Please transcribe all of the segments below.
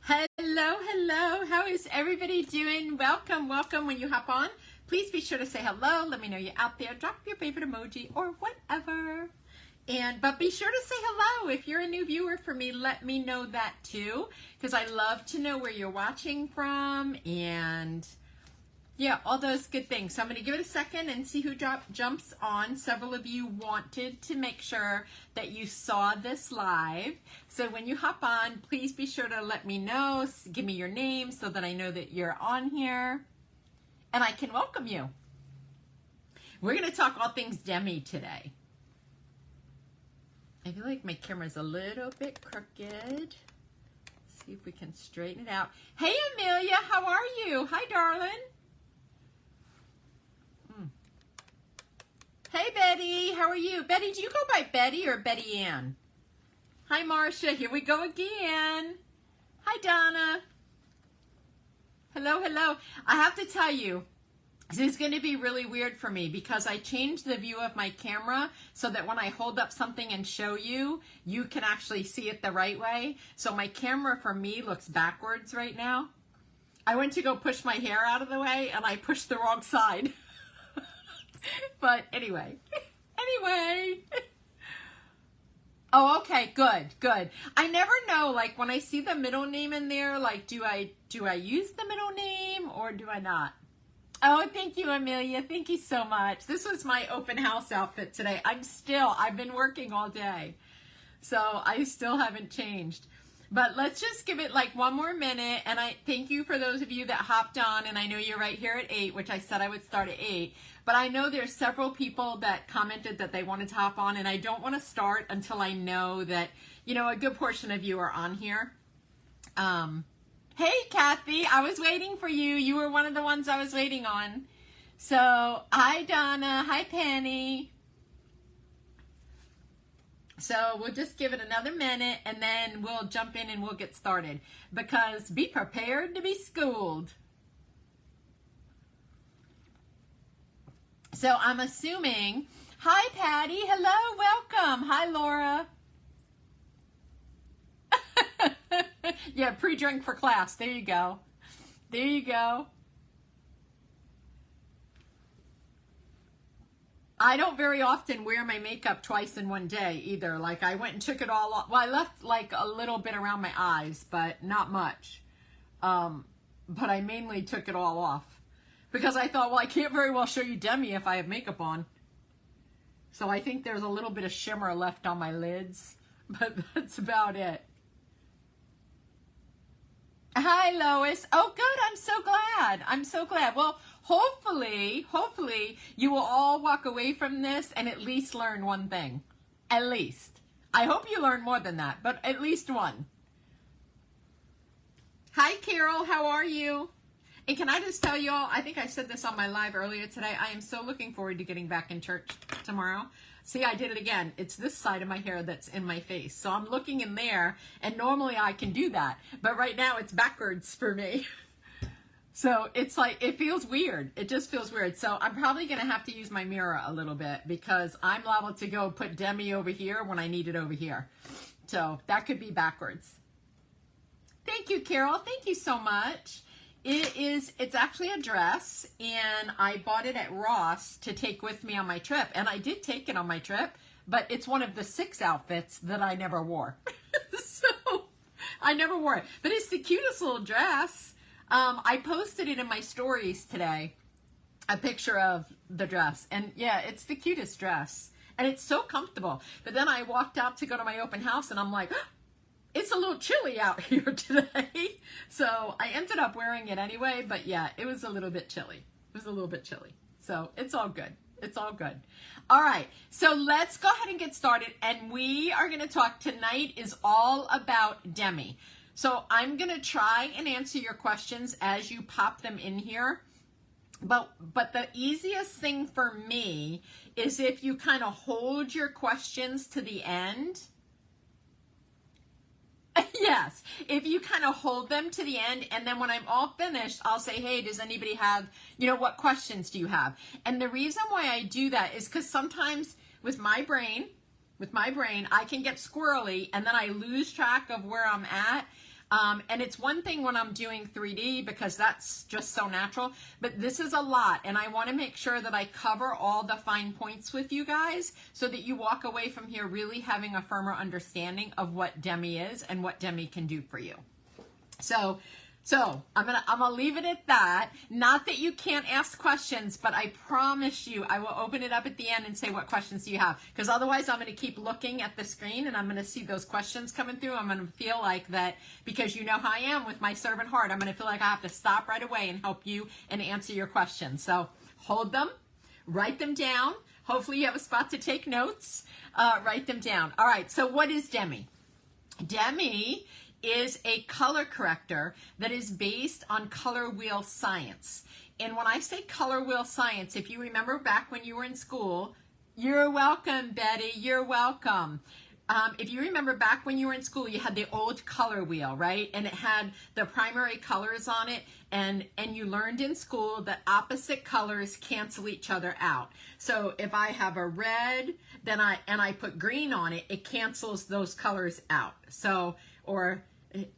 Hello, hello. How is everybody doing? Welcome, welcome. When you hop on, please be sure to say hello. Let me know you're out there. Drop your favorite emoji or whatever. But be sure to say hello. If you're a new viewer for me, let me know that too, because I love to know where you're watching from and yeah, all those good things. So I'm going to give it a second and see who jumps on. Several of you wanted to make sure that you saw this live. So when you hop on, please be sure to let me know. Give me your name so that I know that you're on here and I can welcome you. We're going to talk all things Demi today. I feel like my camera's a little bit crooked. See if we can straighten it out. Hey, Amelia, how are you? Hi, darling. Hey, Betty, how are you? Betty, do you go by Betty or Betty Ann? Hi, Marcia, here we go again. Hi, Donna. Hello, hello. I have to tell you, this is going to be really weird for me because I changed the view of my camera so that when I hold up something and show you, you can actually see it the right way. So my camera for me looks backwards right now. I went to go push my hair out of the way and I pushed the wrong side. But anyway. Oh, okay, good. I never know, like when I see the middle name in there, like do I use the middle name or do I not? Oh, thank you, Amelia. Thank you so much. This was my open house outfit today. I've been working all day, so I still haven't changed. But let's just give it like one more minute. And I thank you for those of you that hopped on. And I know you're right here at 8, which I said I would start at 8. But I know there's several people that commented that they wanted to hop on. And I don't want to start until I know that, you know, a good portion of you are on here. Hey, Kathy, I was waiting for you. You were one of the ones I was waiting on. So, hi, Donna. Hi, Penny. So we'll just give it another minute and then we'll jump in and we'll get started because be prepared to be schooled. So I'm assuming, hi Patty, hello, welcome. Hi Laura. Yeah, pre-drink for class. There you go. There you go. I don't very often wear my makeup twice in one day either. Like I went and took it all off. Well, I left like a little bit around my eyes, but not much. But I mainly took it all off because I thought, well, I can't very well show you Demi if I have makeup on. So I think there's a little bit of shimmer left on my lids, but that's about it. Hi, Lois. Oh, good. I'm so glad. I'm so glad. Well, hopefully you will all walk away from this and at least learn one thing. At least. I hope you learn more than that, but at least one. Hi, Carol. How are you? And can I just tell you all, I think I said this on my live earlier today, I am so looking forward to getting back in church tomorrow. See, I did it again. It's this side of my hair that's in my face. So I'm looking in there, and normally I can do that. But right now it's backwards for me. So it's like, it feels weird. It just feels weird. So I'm probably going to have to use my mirror a little bit because I'm liable to go put Demi over here when I need it over here. So that could be backwards. Thank you, Carol. Thank you so much. It's actually a dress, and I bought it at Ross to take with me on my trip, and I did take it on my trip, but it's one of the 6 outfits that I never wore. So I never wore it, but it's the cutest little dress. I posted it in my stories today, a picture of the dress, and yeah, it's the cutest dress, and it's so comfortable. But then I walked out to go to my open house, and I'm like, it's a little chilly out here today. So I ended up wearing it anyway, but yeah, it was a little bit chilly. It was a little bit chilly. So it's all good. It's all good. All right. So let's go ahead and get started. And we are going to talk tonight is all about Demi. So I'm going to try and answer your questions as you pop them in here. But the easiest thing for me is if you kind of hold your questions to the end. Yes, if you kind of hold them to the end, and then when I'm all finished, I'll say, hey, does anybody have, what questions do you have? And the reason why I do that is because sometimes with my brain, I can get squirrely, and then I lose track of where I'm at. And it's one thing when I'm doing 3D because that's just so natural, but this is a lot. And I want to make sure that I cover all the fine points with you guys so that you walk away from here really having a firmer understanding of what Demi is and what Demi can do for you. So I'm gonna leave it at that. Not that you can't ask questions, but I promise you I will open it up at the end and say what questions do you have, because otherwise I'm gonna keep looking at the screen and I'm gonna see those questions coming through. I'm gonna feel like that, because you know how I am with my servant heart, I'm gonna feel like I have to stop right away and help you and answer your questions. So hold them, write them down. Hopefully you have a spot to take notes. Write them down. All right, so what is Demi? Demi is a color corrector that is based on color wheel science. And when I say color wheel science, if you remember back when you were in school, you're welcome, Betty, you're welcome. If you remember back when you were in school, you had the old color wheel, right? And it had the primary colors on it. And you learned in school that opposite colors cancel each other out. So if I have a red, then I put green on it, it cancels those colors out. So, or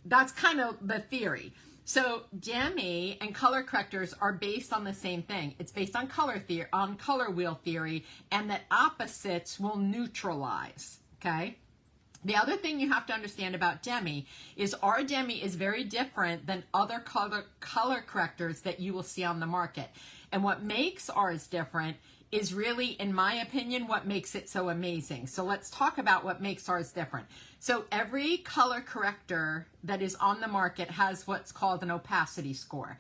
that's kind of the theory. So Demi and color correctors are based on the same thing. It's based on color theory, on color wheel theory, and that opposites will neutralize. Okay. The other thing you have to understand about Demi is our Demi is very different than other color correctors that you will see on the market. And what makes ours different is really, in my opinion, what makes it so amazing. So let's talk about what makes ours different. So every color corrector that is on the market has what's called an opacity score.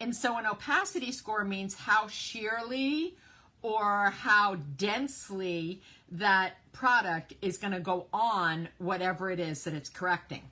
And so an opacity score means how sheerly or how densely that product is going to go on whatever it is that it's correcting.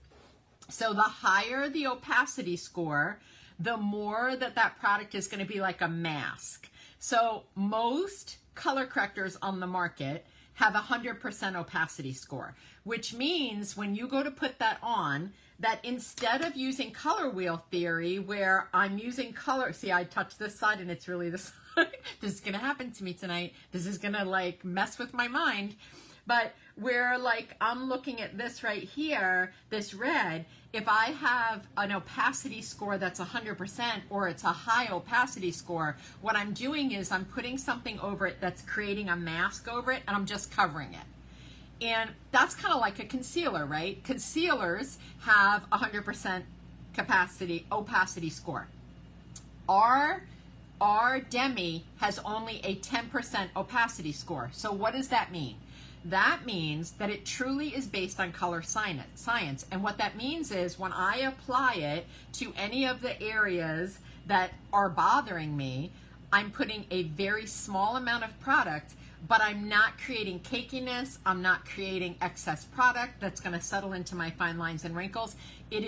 So the higher the opacity score, the more that product is going to be like a mask. So most color correctors on the market have 100% opacity score, which means when you go to put that on, that instead of using color wheel theory where I'm using color, see, I touched this side and it's really this side. This is going to happen to me tonight. This is going to like mess with my mind. But where like I'm looking at this right here, this red, if I have an opacity score that's 100% or it's a high opacity score, what I'm doing is I'm putting something over it that's creating a mask over it, and I'm just covering it. And that's kind of like a concealer, right? Concealers have 100% opacity score. Our Demi has only a 10% opacity score. So what does that mean? That means that it truly is based on color science. And what that means is when I apply it to any of the areas that are bothering me, I'm putting a very small amount of product, but I'm not creating cakiness. I'm not creating excess product that's going to settle into my fine lines and wrinkles. It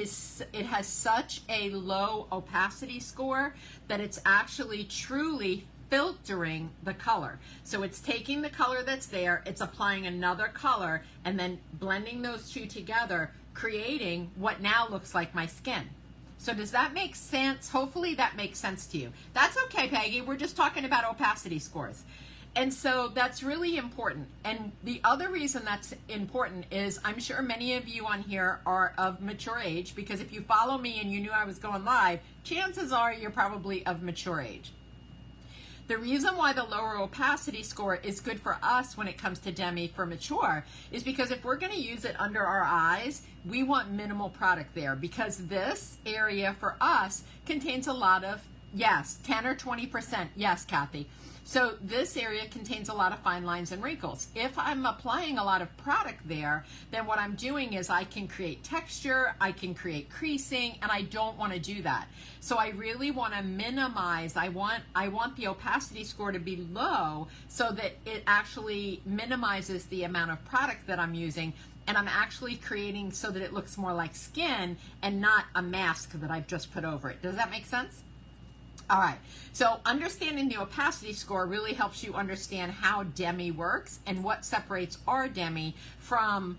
has such a low opacity score that it's actually truly filtering the color. So it's taking the color that's there, it's applying another color, and then blending those two together, creating what now looks like my skin. So does that make sense? Hopefully that makes sense to you. That's okay, Peggy. We're just talking about opacity scores. And so that's really important. And the other reason that's important is I'm sure many of you on here are of mature age, because if you follow me and you knew I was going live, chances are you're probably of mature age. The reason why the lower opacity score is good for us when it comes to Demi for mature is because if we're going to use it under our eyes, we want minimal product there, because this area for us contains a lot of, yes, 10 or 20%. Yes, Kathy. So this area contains a lot of fine lines and wrinkles. If I'm applying a lot of product there, then what I'm doing is I can create texture, I can create creasing, and I don't want to do that. So I really want to minimize, I want the opacity score to be low so that it actually minimizes the amount of product that I'm using, and I'm actually creating so that it looks more like skin and not a mask that I've just put over it. Does that make sense? All right, so understanding the opacity score really helps you understand how Demi works and what separates our Demi from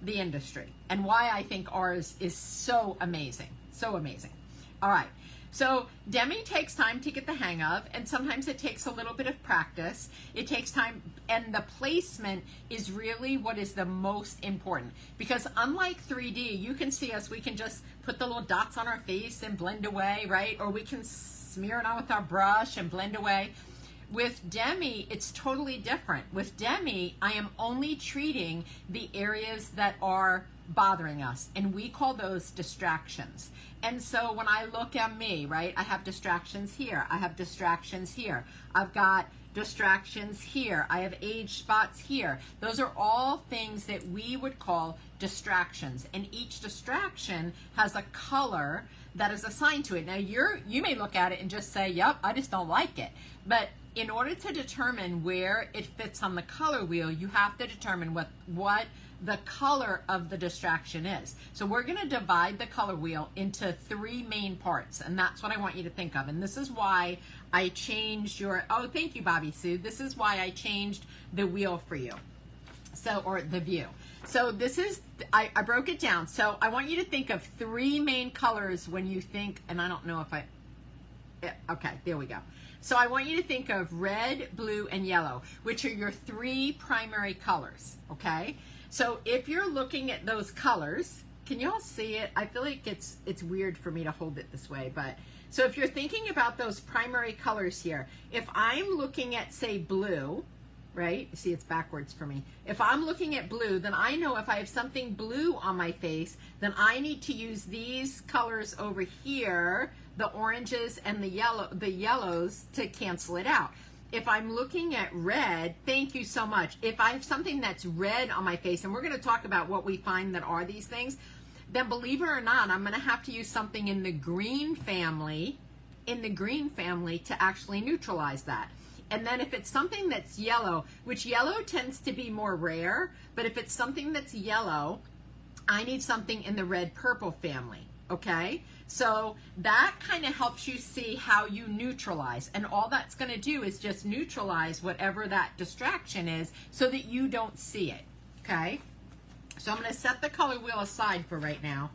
the industry and why I think ours is so amazing, so amazing. All right, So Demi takes time to get the hang of, and sometimes it takes a little bit of practice. It takes time, and the placement is really what is the most important, because unlike 3D, you can see us, we can just put the little dots on our face and blend away, right? Or we can smear it on with our brush and blend away. With Demi, it's totally different. With Demi, I am only treating the areas that are bothering us, and we call those distractions. And so when I look at me, right, I have distractions here, I have distractions here, I've got distractions here, I have age spots here. Those are all things that we would call distractions, and each distraction has a color that is assigned to it. Now you may look at it and just say, yep, I just don't like it. But in order to determine where it fits on the color wheel, you have to determine what the color of the distraction is. So we're going to divide the color wheel into 3 main parts, and that's what I want you to think of. And this is why I changed oh, thank you, Bobby Sue. This is why I changed the wheel for you. So, or the view. So this is, I broke it down. So I want you to think of 3 main colors when you think, and I don't know if okay, there we go. So I want you to think of red, blue, and yellow, which are your 3 primary colors, okay? So if you're looking at those colors, can you all see it? I feel like it's weird for me to hold it this way, but so if you're thinking about those primary colors here, if I'm looking at, say, blue, right? See, it's backwards for me. If I'm looking at blue, then I know if I have something blue on my face, then I need to use these colors over here, the oranges and the yellows, to cancel it out. If I'm looking at red, thank you so much. If I have something that's red on my face, and we're going to talk about what we find that are these things, then believe it or not, I'm going to have to use something in the green family, to actually neutralize that. And then if it's something that's yellow, which yellow tends to be more rare, but if it's something that's yellow, I need something in the red-purple family, okay? So that kind of helps you see how you neutralize. And all that's going to do is just neutralize whatever that distraction is so that you don't see it, okay? So I'm going to set the color wheel aside for right now.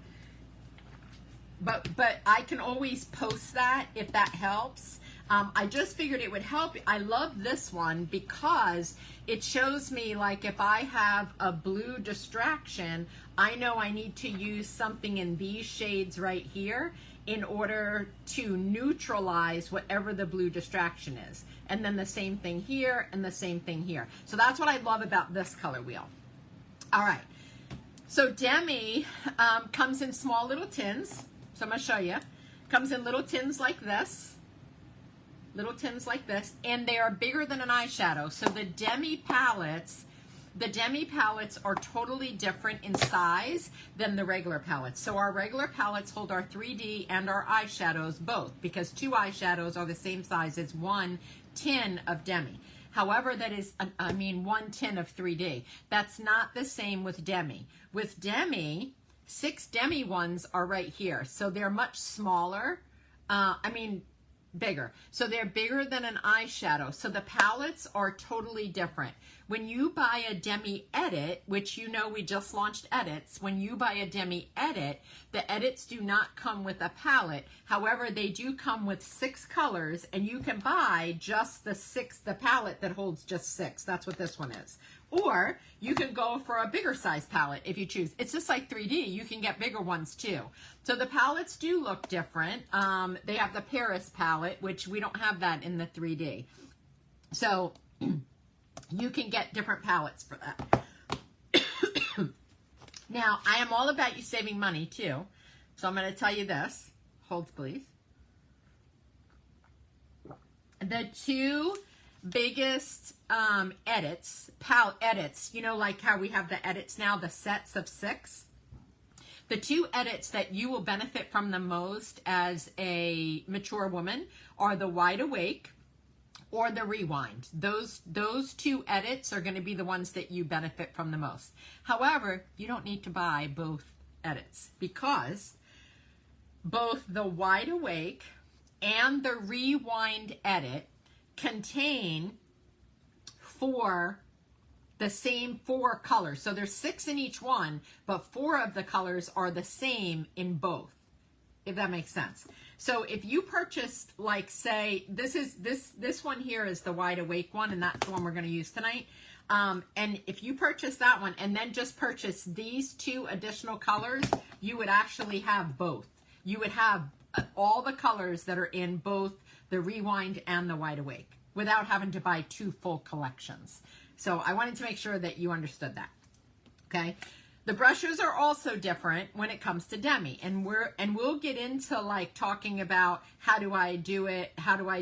But I can always post that if that helps. I just figured it would help. I love this one because it shows me, like, if I have a blue distraction, I know I need to use something in these shades right here in order to neutralize whatever the blue distraction is. And then the same thing here and the same thing here. So that's what I love about this color wheel. All right. So Demi comes in small little tins. So I'm going to show you. Comes in little tins like this. Little tins like this, and they are bigger than an eyeshadow. So the Demi palettes are totally different in size than the regular palettes. So our regular palettes hold our 3D and our eyeshadows both, because 2 eyeshadows are the same size as 1 tin of Demi. However, that is, 1 tin of 3D. That's not the same with Demi. With Demi, 6 Demi ones are right here. So they're much smaller. Bigger. So they're bigger than an eyeshadow. So the palettes are totally different. When you buy a Demi Edit, which you know we just launched edits, when you buy a Demi Edit, the edits do not come with a palette. However, they do come with 6 colors, and you can buy just the palette that holds just 6. That's what this one is. Or you can go for a bigger size palette if you choose. It's just like 3D. You can get bigger ones too. So the palettes do look different. They have the Paris palette, which we don't have that in the 3D. So you can get different palettes for that. Now, I am all about you saving money too. So I'm going to tell you this. Hold, please. The 2 biggest edits, you know, like how we have the edits now, the sets of 6. The 2 edits that you will benefit from the most as a mature woman are the Wide Awake or the Rewind. Those 2 edits are going to be the ones that you benefit from the most. However, you don't need to buy both edits, because both the Wide Awake and the Rewind edit contain the same 4 colors. So there's 6 in each one, but 4 of the colors are the same in both. if that makes sense. So if you purchased, like, say, this one here is the Wide Awake one, and that's the one we're going to use tonight. And if you purchase that one and then just purchase these 2 additional colors, you would actually have both. You would have all the colors that are in both the Rewind and the Wide Awake without having to buy 2 full collections. So I wanted to make sure that you understood that. Okay. The brushes are also different when it comes to Demi, and we'll get into like talking about how do I do it, how do I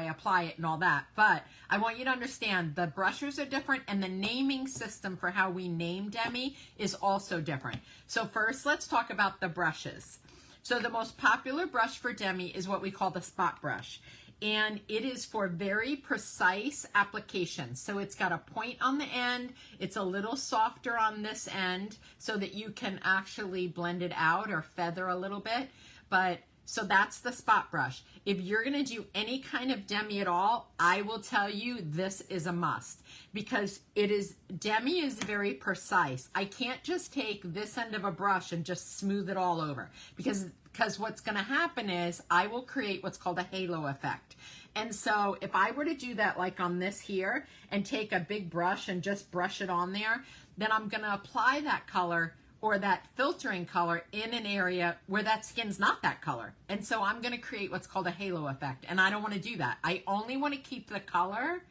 apply it and all that. But I want you to understand the brushes are different, and the naming system for how we name Demi is also different. So first, let's talk about the brushes. So the most popular brush for Demi is what we call the spot brush. And it is for very precise applications. So it's got a point on the end. It's a little softer on this end so that you can actually blend it out or feather a little bit. But so that's the spot brush. If you're going to do any kind of Demi at all, I will tell you this is a must, because Demi is very precise. I can't just take this end of a brush and just smooth it all over, because what's going to happen is I will create what's called a halo effect. And so if I were to do that like on this here and take a big brush and just brush it on there, then I'm going to apply that color or that filtering color in an area where that skin's not that color. And so I'm going to create what's called a halo effect. And I don't want to do that. I only want to keep the color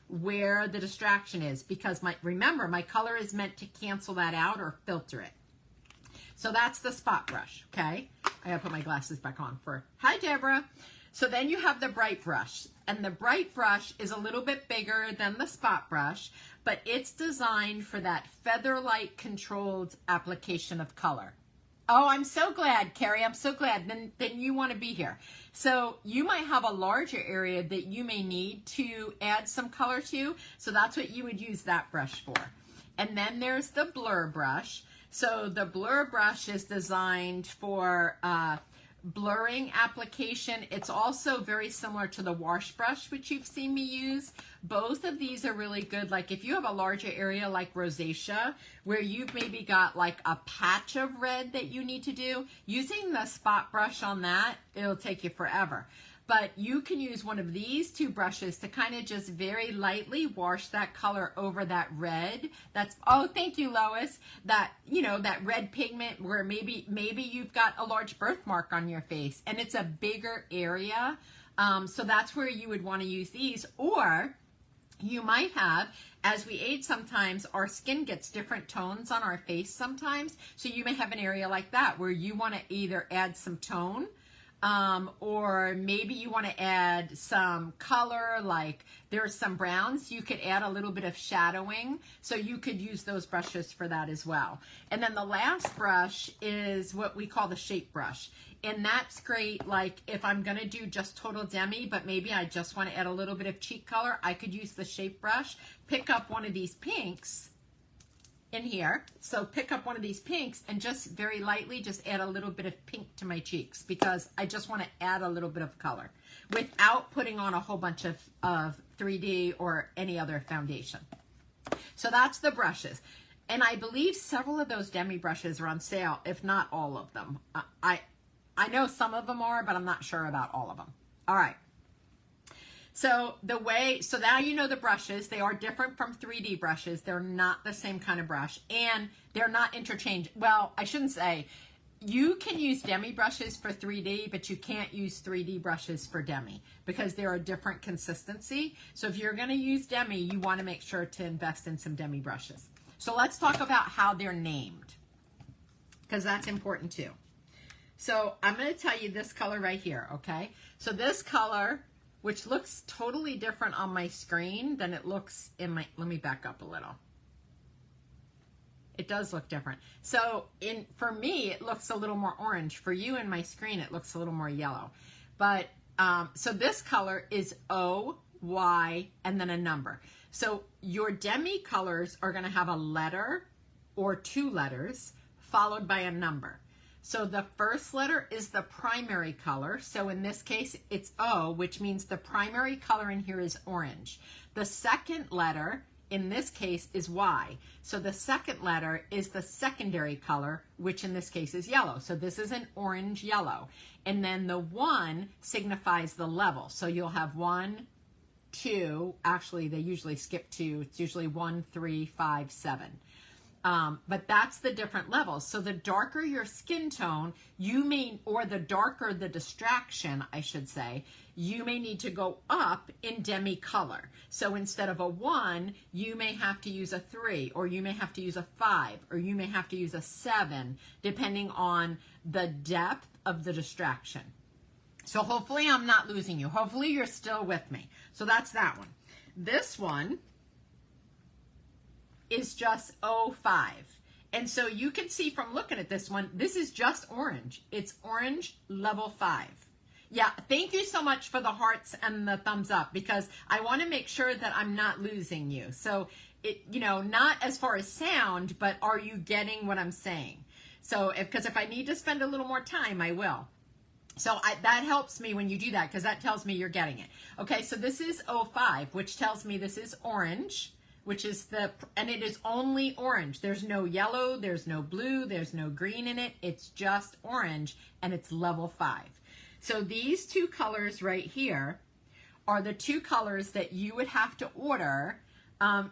where the distraction is, because remember, my color is meant to cancel that out or filter it. So that's the spot brush, okay? I gotta put my glasses back on hi, Deborah. So then you have the bright brush, and the bright brush is a little bit bigger than the spot brush, but it's designed for that feather-light controlled application of color. Oh, I'm so glad, Carrie. I'm so glad. Then you want to be here. So you might have a larger area that you may need to add some color to. So that's what you would use that brush for. And then there's the blur brush. So the blur brush is designed for blurring application. It's also very similar to the wash brush, which you've seen me use. Both of these are really good. Like if you have a larger area like rosacea, where you've maybe got like a patch of red that you need to do, using the spot brush on that, it'll take you forever. But you can use one of these 2 brushes to kind of just very lightly wash that color over that red. Oh, thank you, Lois. That, that red pigment where maybe you've got a large birthmark on your face and it's a bigger area. So that's where you would want to use these. Or you might have, as we age sometimes, our skin gets different tones on our face sometimes. So you may have an area like that where you want to either add some tone, or maybe you want to add some color, like there's some browns. You could add a little bit of shadowing, so you could use those brushes for that as well. And then the last brush is what we call the shape brush. And that's great, like if I'm going to do just total Demi, but maybe I just want to add a little bit of cheek color, I could use the shape brush, pick up one of these pinks in here. So pick up one of these pinks and just very lightly just add a little bit of pink to my cheeks, because I just want to add a little bit of color without putting on a whole bunch of 3D or any other foundation. So that's the brushes. And I believe several of those Demi brushes are on sale, if not all of them. I know some of them are, but I'm not sure about all of them. All right. So now you know the brushes. They are different from 3D brushes. They're not the same kind of brush, and they're not interchangeable. Well, I shouldn't say. You can use Demi brushes for 3D, but you can't use 3D brushes for Demi because they're a different consistency. So if you're going to use Demi, you want to make sure to invest in some Demi brushes. So let's talk about how they're named, because that's important too. So I'm going to tell you this color right here, okay? So this color, which looks totally different on my screen than it looks in my, let me back up a little. It does look different. So for me, it looks a little more orange. For you in my screen, it looks a little more yellow. But, so this color is O, Y, and then a number. So your Demi colors are going to have a letter or 2 letters followed by a number. So the first letter is the primary color. So in this case, it's O, which means the primary color in here is orange. The second letter in this case is Y. So the second letter is the secondary color, which in this case is yellow. So this is an orange yellow. And then the 1 signifies the level. So you'll have 1, 2, actually they usually skip 2. It's usually 1, 3, 5, 7. But that's the different levels. So the darker your skin tone, or the darker the distraction, I should say, you may need to go up in Demi color. So instead of a 1, you may have to use a 3, or you may have to use a 5, or you may have to use a 7, depending on the depth of the distraction. So hopefully I'm not losing you. Hopefully you're still with me. So that's that one. This one is just 05. And so you can see from looking at this one, this is just orange. It's orange level 5. Yeah, thank you so much for the hearts and the thumbs up, because I want to make sure that I'm not losing you. So, not as far as sound, but are you getting what I'm saying? So, because if I need to spend a little more time, I will. So that helps me when you do that, because that tells me you're getting it. Okay, so this is 05, which tells me this is orange, and it is only orange. There's no yellow, there's no blue, there's no green in it. It's just orange, and it's level 5. So these two colors right here are the two colors that you would have to order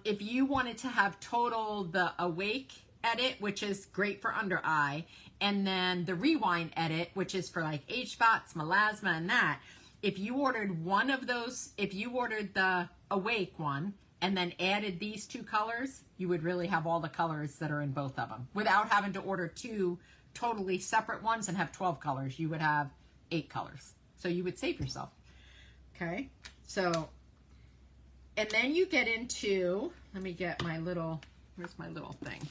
if you wanted to have total the Awake edit, which is great for under eye, and then the Rewind edit, which is for like age spots, melasma, and that. If you ordered one of those, if you ordered the Awake one and then added these two colors, you would really have all the colors that are in both of them without having to order two totally separate ones and have 12 colors. You would have 8 colors. So you would save yourself. Okay. So, and then you get into, let me get my little, where's my little thing?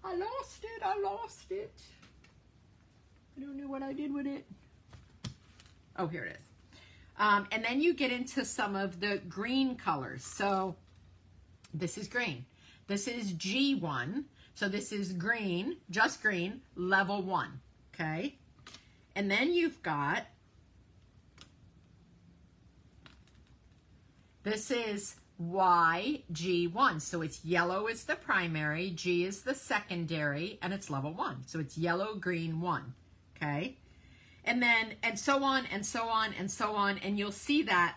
I lost it. I don't know what I did with it. Oh, here it is. And then you get into some of the green colors. So this is green. This is G1. So this is green, just green, level 1. Okay. And then you've got, this is YG1. So it's yellow is the primary, G is the secondary, and it's level 1. So it's yellow, green, 1. Okay. And then, and so on, and so on, and so on. And you'll see that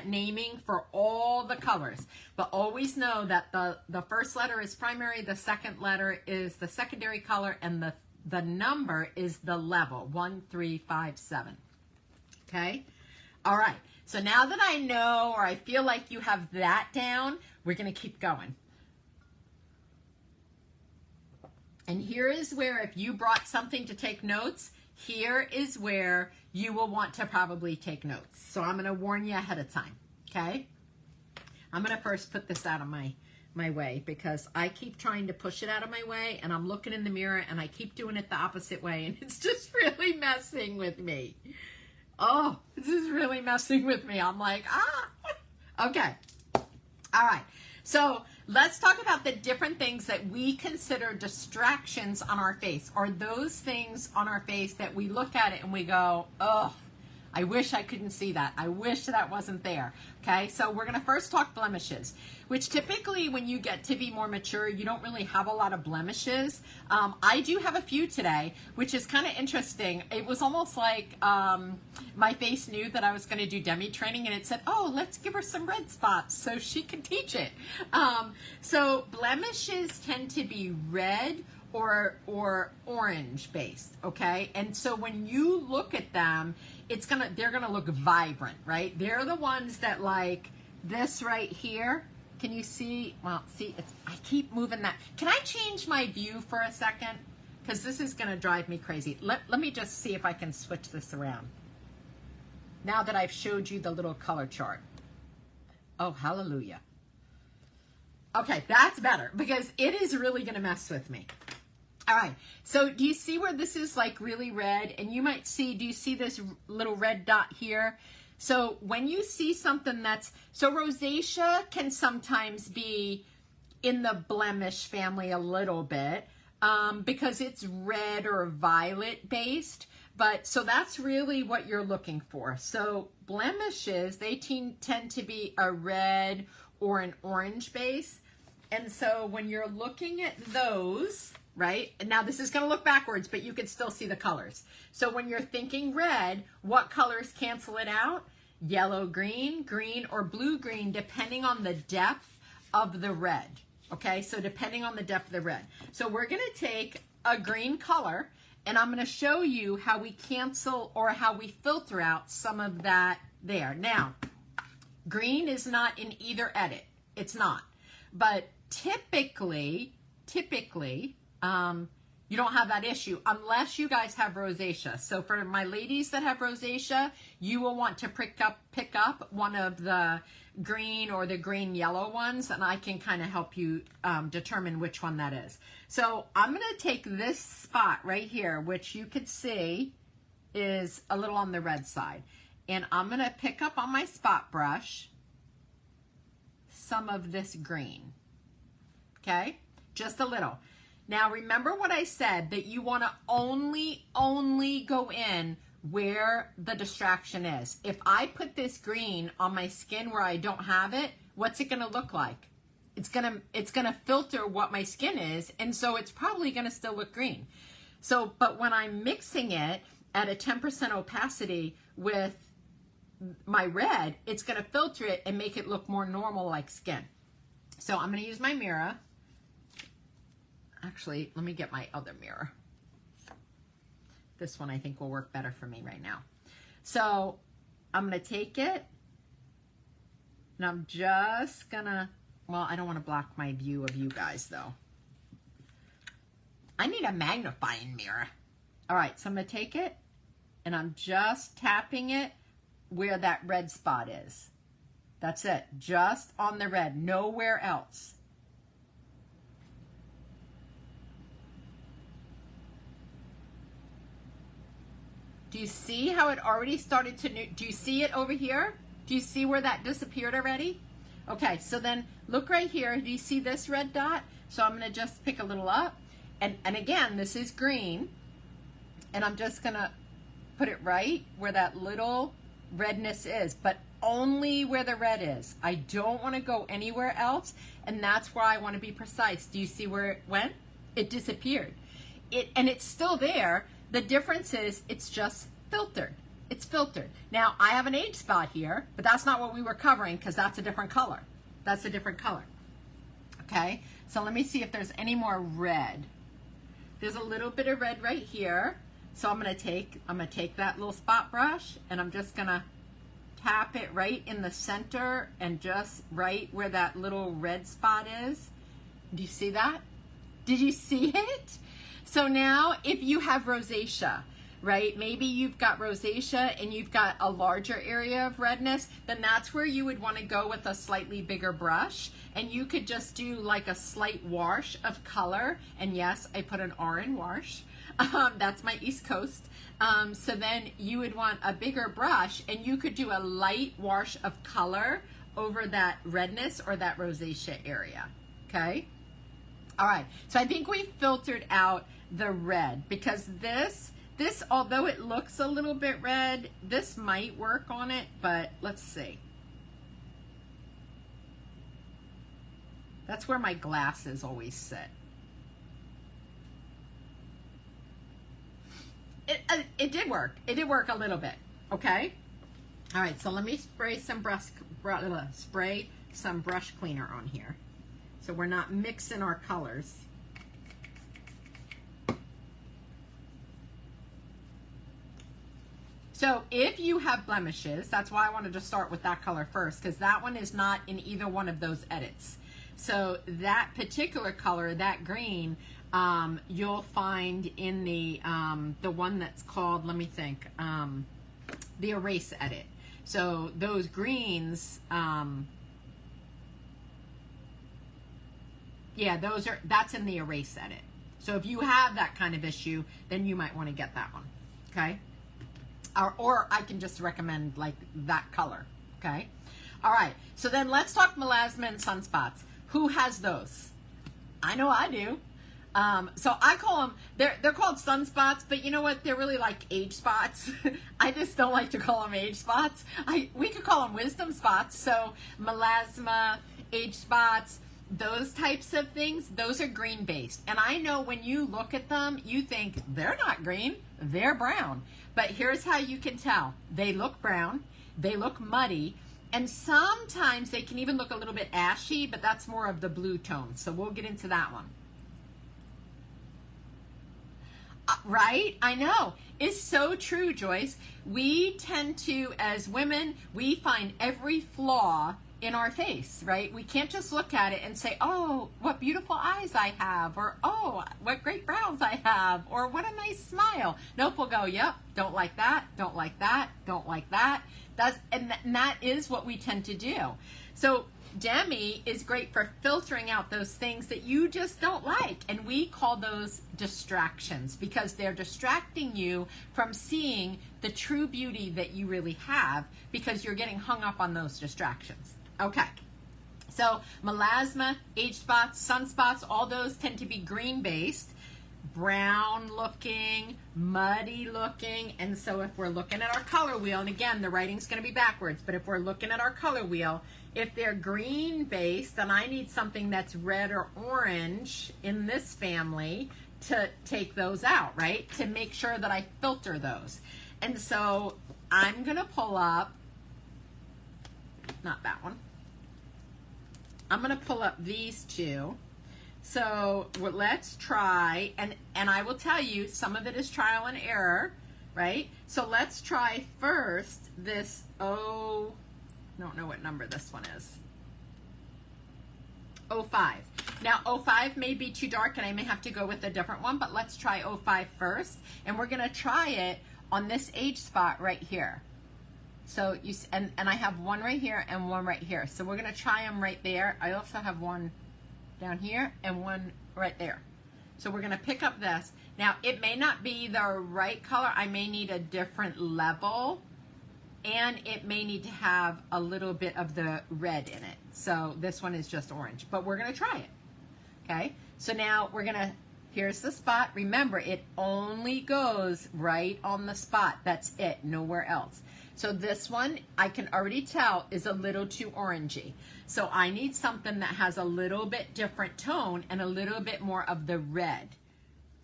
naming for all the colors. But always know that the first letter is primary, the second letter is the secondary color, and the number is the level, 1, 3, 5, 7. Okay? All right. So now that I know, or I feel like you have that down, we're going to keep going. And here is where, if you brought something to take notes, here is where you will want to probably take notes. So I'm going to warn you ahead of time, okay? I'm going to first put this out of my way, because I keep trying to push it out of my way, and I'm looking in the mirror, and I keep doing it the opposite way, and it's just really messing with me. Oh, this is really messing with me. I'm like, okay. All right. So let's talk about the different things that we consider distractions on our face, or those things on our face that we look at it and we go, oh, I wish I couldn't see that. I wish that wasn't there. Okay, so we're going to first talk blemishes, which typically when you get to be more mature, you don't really have a lot of blemishes. I do have a few today, which is kind of interesting. It was almost like my face knew that I was going to do Demi training, and it said, oh, let's give her some red spots so she can teach it. So blemishes tend to be red or orange based, okay? And so when you look at them, they're gonna look vibrant, right? They're the ones that, like this right here. Can you see? Well, see, I keep moving that. Can I change my view for a second? Because this is gonna drive me crazy. Let me just see if I can switch this around. Now that I've showed you the little color chart. Oh, hallelujah. Okay, that's better, because it is really gonna mess with me. All right, so do you see where this is like really red? And you might see, do you see this little red dot here? So when you see something so rosacea can sometimes be in the blemish family a little bit because it's red or violet based. But so that's really what you're looking for. So blemishes, they tend to be a red or an orange base. And so when you're looking at those, right? Now this is going to look backwards, but you can still see the colors. So when you're thinking red, what colors cancel it out? Yellow, green, green, or blue, green, depending on the depth of the red. Okay, so depending on the depth of the red. So we're going to take a green color, and I'm going to show you how we cancel or how we filter out some of that there. Now, green is not in either edit. It's not. But typically, you don't have that issue unless you guys have rosacea. So for my ladies that have rosacea, you will want to pick up one of the green or the green yellow ones, and I can kind of help you determine which one that is. So I'm going to take this spot right here, which you could see is a little on the red side, and I'm going to pick up on my spot brush some of this green. Okay, just a little. Now remember what I said, that you want to only go in where the distraction is. If I put this green on my skin where I don't have it, what's it going to look like? It's going to filter what my skin is, and so it's probably going to still look green. So, but when I'm mixing it at a 10% opacity with my red, it's going to filter it and make it look more normal like skin. So I'm going to use my mirror. Actually, let me get my other mirror. This one I think will work better for me right now. So I'm going to take it, and I'm just going to, well, I don't want to block my view of you guys though. I need a magnifying mirror. All right, so I'm going to take it, and I'm just tapping it where that red spot is. That's it, just on the red, nowhere else. Do you see how it already started to, do you see it over here? Do you see where that disappeared already? Okay, so then look right here. Do you see this red dot? So I'm gonna just pick a little up. And again, this is green. And I'm just gonna put it right where that little redness is, but only where the red is. I don't wanna go anywhere else, and that's where I wanna be precise. Do you see where it went? It disappeared. And it's still there. The difference is it's just filtered. It's filtered. Now, I have an age spot here, but that's not what we were covering because that's a different color. That's a different color. Okay, so let me see if there's any more red. There's a little bit of red right here. So I'm gonna take that little spot brush, and I'm just gonna tap it right in the center and just right where that little red spot is. Do you see that? Did you see it? So now if you have rosacea, right, maybe you've got rosacea and you've got a larger area of redness, then that's where you would want to go with a slightly bigger brush, and you could just do like a slight wash of color. And yes, I put an R in wash. That's my East Coast. So then you would want a bigger brush, and you could do a light wash of color over that redness or that rosacea area. Okay. All right. So I think we filtered out the red, because this although it looks a little bit red, this might work on it, but let's see. That's where my glasses always sit. It did work. It did work a little bit. Okay. All right. So let me spray some brush cleaner on here, so we're not mixing our colors. So if you have blemishes, that's why I wanted to start with that color first, because that one is not in either one of those edits. So that particular color, that green, you'll find in the one that's called, let me think, the erase edit. So those greens, yeah, that's in the erase edit. So if you have that kind of issue, then you might want to get that one, okay? Or I can just recommend like that color, okay? All right, so then let's talk melasma and sunspots. Who has those? I know I do. So I call them, they're called sunspots, but you know what? They're really like age spots. I just don't like to call them age spots. We could call them wisdom spots. So melasma age spots, those types of things, those are green based. And I know when you look at them, you think they're not green, they're brown. But here's how you can tell. They look brown, they look muddy, and sometimes they can even look a little bit ashy, but that's more of the blue tone. So we'll get into that one. Right? I know. It's so true, Joyce. We tend to, as women, we find every flaw in our face, right? We can't just look at it and say, oh, what beautiful eyes I have, or oh, what great brows I have, or what a nice smile. Nope, we'll go, yep, don't like that, don't like that, don't like that. And that is what we tend to do. So Demi is great for filtering out those things that you just don't like. And we call those distractions because they're distracting you from seeing the true beauty that you really have because you're getting hung up on those distractions. Okay. So melasma, age spots, sunspots, all those tend to be green based, brown looking, muddy looking. And so if we're looking at our color wheel, and again, the writing's going to be backwards, but if we're looking at our color wheel, if they're green based, then I need something that's red or orange in this family to take those out, right? To make sure that I filter those. And so I'm going to pull up, not that one. I'm going to pull up these two. So let's try, and I will tell you, some of it is trial and error, right? So let's try first this, I don't know what number this one is. 05. Now 05 may be too dark and I may have to go with a different one, but let's try 05 first. And we're going to try it on this age spot right here. So you and I have one right here and one right here. So we're going to try them right there. I also have one down here and one right there. So we're going to pick up this. Now it may not be the right color. I may need a different level. And it may need to have a little bit of the red in it. So this one is just orange, but we're going to try it. Okay, so now we're going to, here's the spot. Remember, it only goes right on the spot. That's it, nowhere else. So this one, I can already tell, is a little too orangey. So I need something that has a little bit different tone and a little bit more of the red.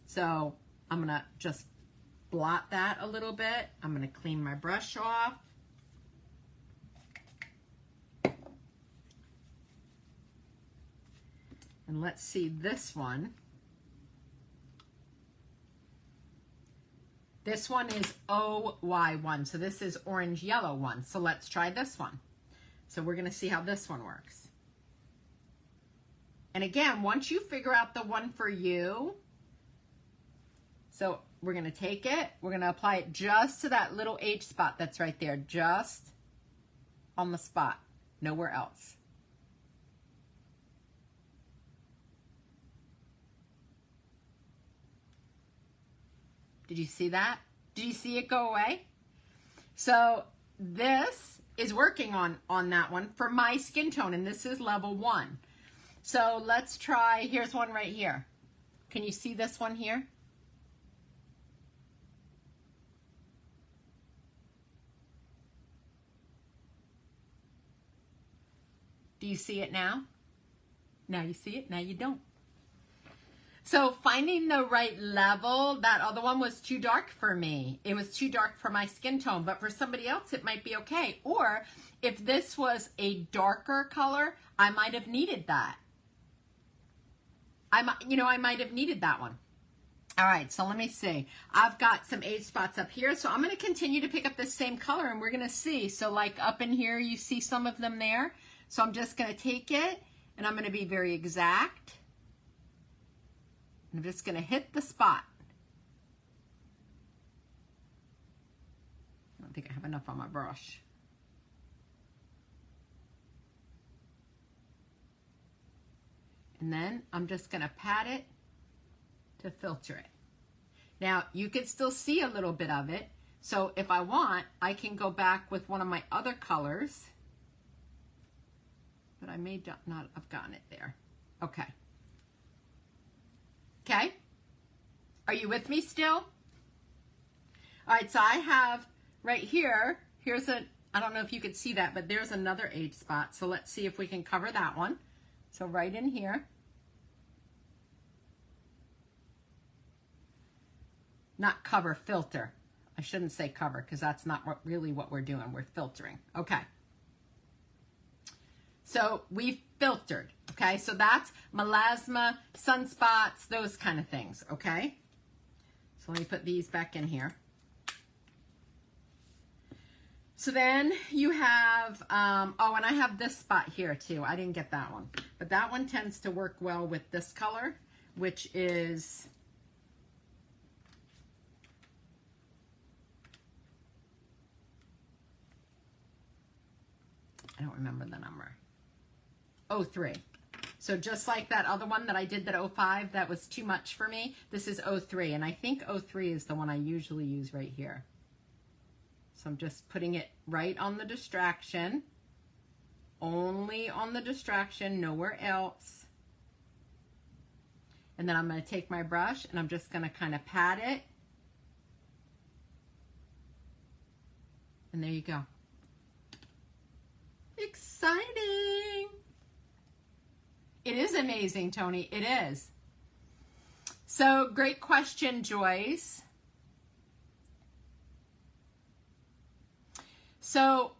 So I'm going to just blot that a little bit. I'm going to clean my brush off. And let's see this one. This one is OY1. So this is orange yellow one. So let's try this one. So we're going to see how this one works. And again, once you figure out the one for you, so we're going to take it, we're going to apply it just to that little age spot that's right there, just on the spot, nowhere else. Did you see that? Did you see it go away? So this is working on that one for my skin tone, and this is level 1. So let's try, here's one right here. Can you see this one here? Do you see it now? Now you see it, now you don't. So finding the right level, that other one was too dark for me. It was too dark for my skin tone, but for somebody else it might be okay. Or if this was a darker color, I might have needed that. I might have needed that one. All right, so let me see. I've got some age spots up here, so I'm going to continue to pick up the same color and we're going to see. So like up in here, you see some of them there. So I'm just going to take it and I'm going to be very exact. I'm just going to hit the spot. I don't think I have enough on my brush. And then I'm just going to pat it to filter it. Now you can still see a little bit of it. So if I want, I can go back with one of my other colors. But I may not have gotten it there. Okay. Okay, are you with me still? All right, so I have right here, here's I don't know if you could see that, but there's another age spot. So let's see if we can cover that one. So right in here. Not cover, filter. I shouldn't say cover because that's not really what we're doing. We're filtering. Okay. So we've filtered. Okay. So that's melasma, sunspots, those kind of things. Okay. So let me put these back in here. So then you have, oh, and I have this spot here too. I didn't get that one. But that one tends to work well with this color, which is, I don't remember the number. 03. So just like that other one that I did, that 05, that was too much for me. This is 03, and I think 03 is the one I usually use right here. So I'm just putting it right on the distraction, only on the distraction, nowhere else. And then I'm going to take my brush and I'm just going to kind of pat it. And there you go. Exciting. It is amazing, Tony. It is. So great question, Joyce. So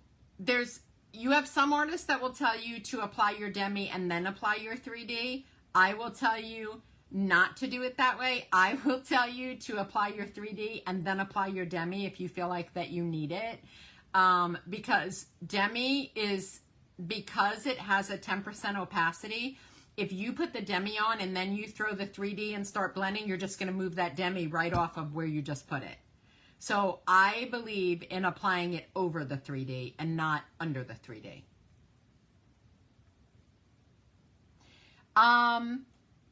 you have some artists that will tell you to apply your Demi and then apply your 3D. I will tell you not to do it that way. I will tell you to apply your 3D and then apply your Demi if you feel like that you need it. Because Demi is, because it has a 10% opacity, if you put the Demi on and then you throw the 3D and start blending, you're just going to move that Demi right off of where you just put it. So I believe in applying it over the 3D and not under the 3D.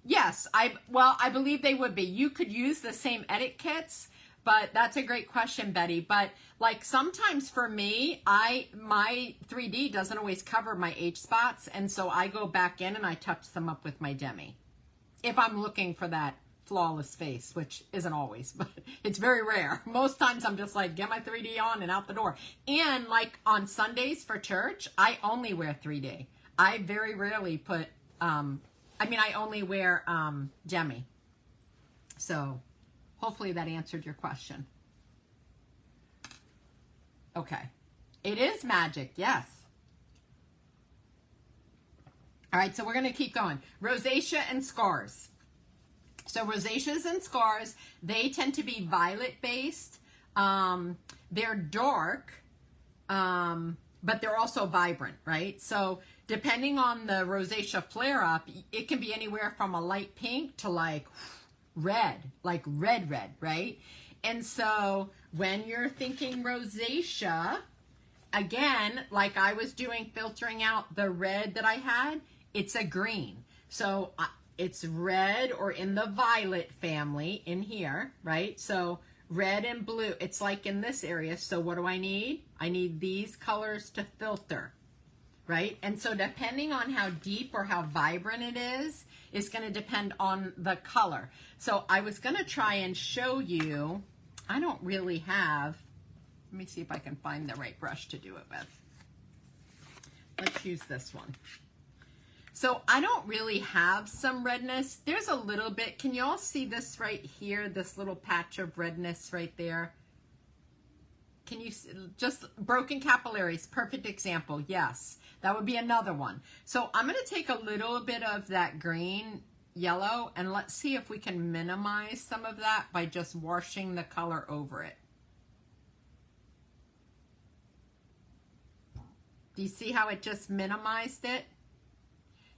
Yes, I believe they would be. You could use the same edit kits, but that's a great question, Betty. But like sometimes for me, my 3D doesn't always cover my H spots, and so I go back in and I touch them up with my Demi. If I'm looking for that flawless face, which isn't always, but it's very rare. Most times I'm just like, get my 3D on and out the door. And like on Sundays for church, I only wear 3D. I very rarely put, I only wear Demi. So hopefully that answered your question. Okay. It is magic, yes. All right, so we're going to keep going. Rosacea and scars. So rosaceas and scars, they tend to be violet based. They're dark, but they're also vibrant, right? So depending on the rosacea flare up, it can be anywhere from a light pink to like red, right? And so when you're thinking rosacea, again, like I was doing filtering out the red that I had, it's a green. So it's red or in the violet family in here, right? So red and blue, it's like in this area. So what do I need? I need these colors to filter, right? And so depending on how deep or how vibrant it is going to depend on the color. So I was going to try and show you, I don't really have, let me see if I can find the right brush to do it with. Let's use this one. So I don't really have some redness. There's a little bit. Can you all see this right here? This little patch of redness right there. Can you just broken capillaries? Perfect example. Yes, that would be another one. So I'm going to take a little bit of that green yellow and let's see if we can minimize some of that by just washing the color over it. Do you see how it just minimized it?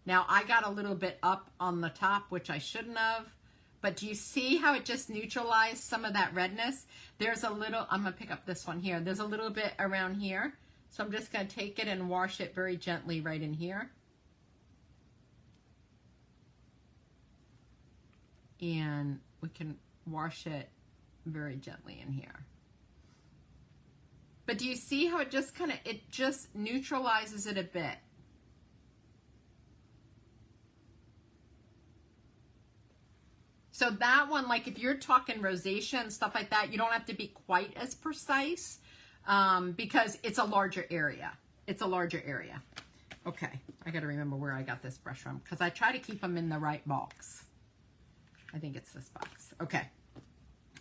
Now I got a little bit up on the top, which I shouldn't have, but do you see how it just neutralized some of that redness? There's a little, I'm gonna pick up this one here. There's a little bit around here. So I'm just gonna take it and wash it very gently right in here. And we can wash it very gently in here. But do you see how it just kind of, it just neutralizes it a bit? So that one, like if you're talking rosacea and stuff like that, you don't have to be quite as precise. because it's a larger area. It's a larger area. Okay, I got to remember where I got this brush from because I try to keep them in the right box. I think it's this box. Okay.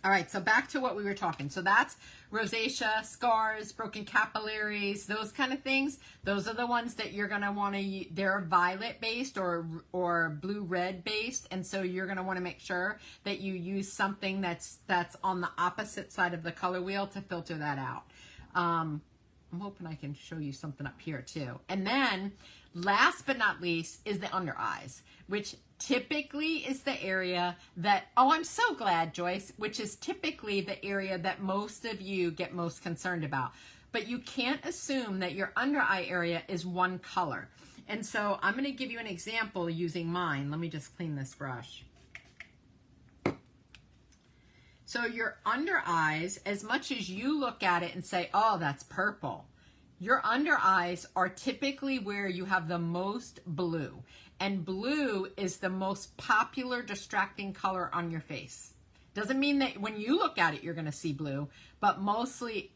All right, so back to what we were talking. So that's rosacea, scars, broken capillaries, those kind of things. Those are the ones that you're going to want to, they're violet based or blue-red based. And so you're going to want to make sure that you use something that's on the opposite side of the color wheel to filter that out. I'm hoping I can show you something up here too. And then last but not least is the under eyes, which typically is the area that, oh, I'm so glad, Joyce, which is typically the area that most of you get most concerned about. But you can't assume that your under eye area is one color. And so I'm going to give you an example using mine. Let me just clean this brush. So your under eyes, as much as you look at it and say, oh, that's purple, your under eyes are typically where you have the most blue. And blue is the most popular distracting color on your face. Doesn't mean that when you look at it, you're going to see blue, but mostly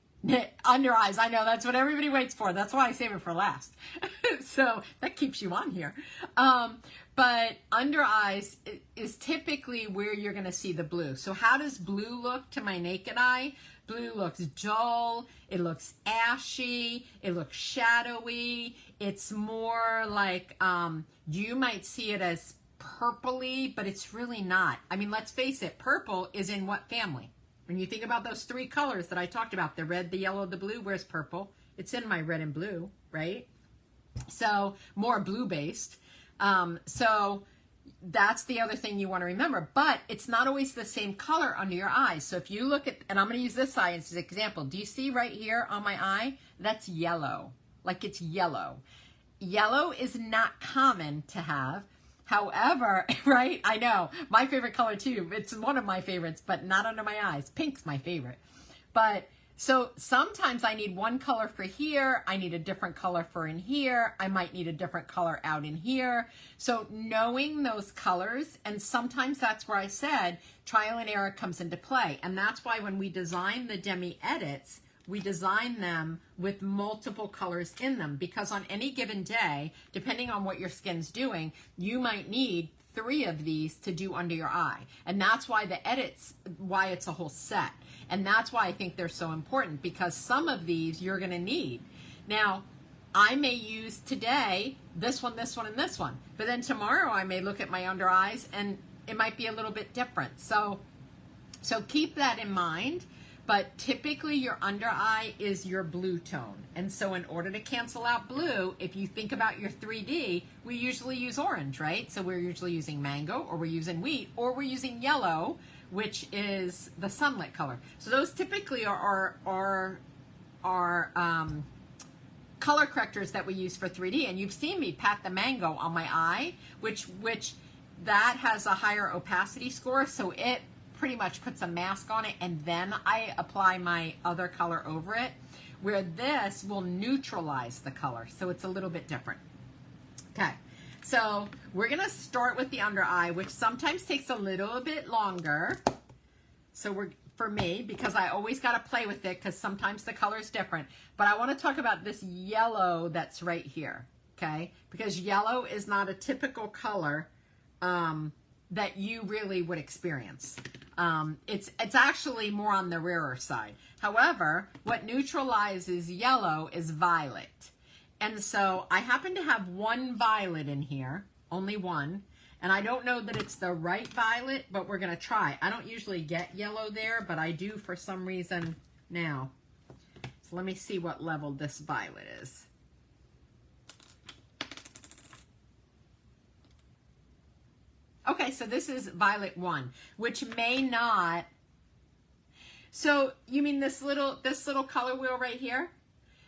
under eyes. I know that's what everybody waits for. That's why I save it for last. So that keeps you on here. But under eyes is typically where you're going to see the blue. So how does blue look to my naked eye? Blue looks dull, it looks ashy, it looks shadowy. It's more like, you might see it as purpley, but it's really not. I mean, let's face it, purple is in what family? When you think about those three colors that I talked about, the red, the yellow, the blue, where's purple? It's in my red and blue, right? So more blue-based. So that's the other thing you want to remember, but it's not always the same color under your eyes. So if you look at, and I'm going to use this eye as an example. Do you see right here on my eye? That's yellow, like it's yellow. Yellow is not common to have. However, right, I know, my favorite color too. It's one of my favorites, but not under my eyes. Pink's my favorite. But so sometimes I need one color for here. I need a different color for in here. I might need a different color out in here. So knowing those colors, and sometimes that's where I said trial and error comes into play. And that's why when we design the Demi edits, we design them with multiple colors in them, because on any given day, depending on what your skin's doing, you might need 3 of these to do under your eye. And that's why the edits, why it's a whole set. And that's why I think they're so important, because some of these you're going to need. Now, I may use today this one, this one, and this one. But then tomorrow I may look at my under eyes and it might be a little bit different. So keep that in mind. But typically your under eye is your blue tone. And so in order to cancel out blue, if you think about your 3D, we usually use orange, right? So we're usually using mango, or we're using wheat, or we're using yellow, which is the sunlit color. So those typically are color correctors that we use for 3D. And you've seen me pat the mango on my eye, which that has a higher opacity score. So it pretty much puts a mask on it, and then I apply my other color over it, where this will neutralize the color. So it's a little bit different. Okay, so we're gonna start with the under eye, which sometimes takes a little bit longer. So for me, because I always gotta play with it, because sometimes the color is different. But I wanna talk about this yellow that's right here, okay? Because yellow is not a typical color that you really would experience. It's actually more on the rarer side. However, what neutralizes yellow is violet. And so I happen to have one violet in here, only one. And I don't know that it's the right violet, but we're going to try. I don't usually get yellow there, but I do for some reason now. So let me see what level this violet is. Okay, so this is violet 1, which may not. So you mean this little color wheel right here?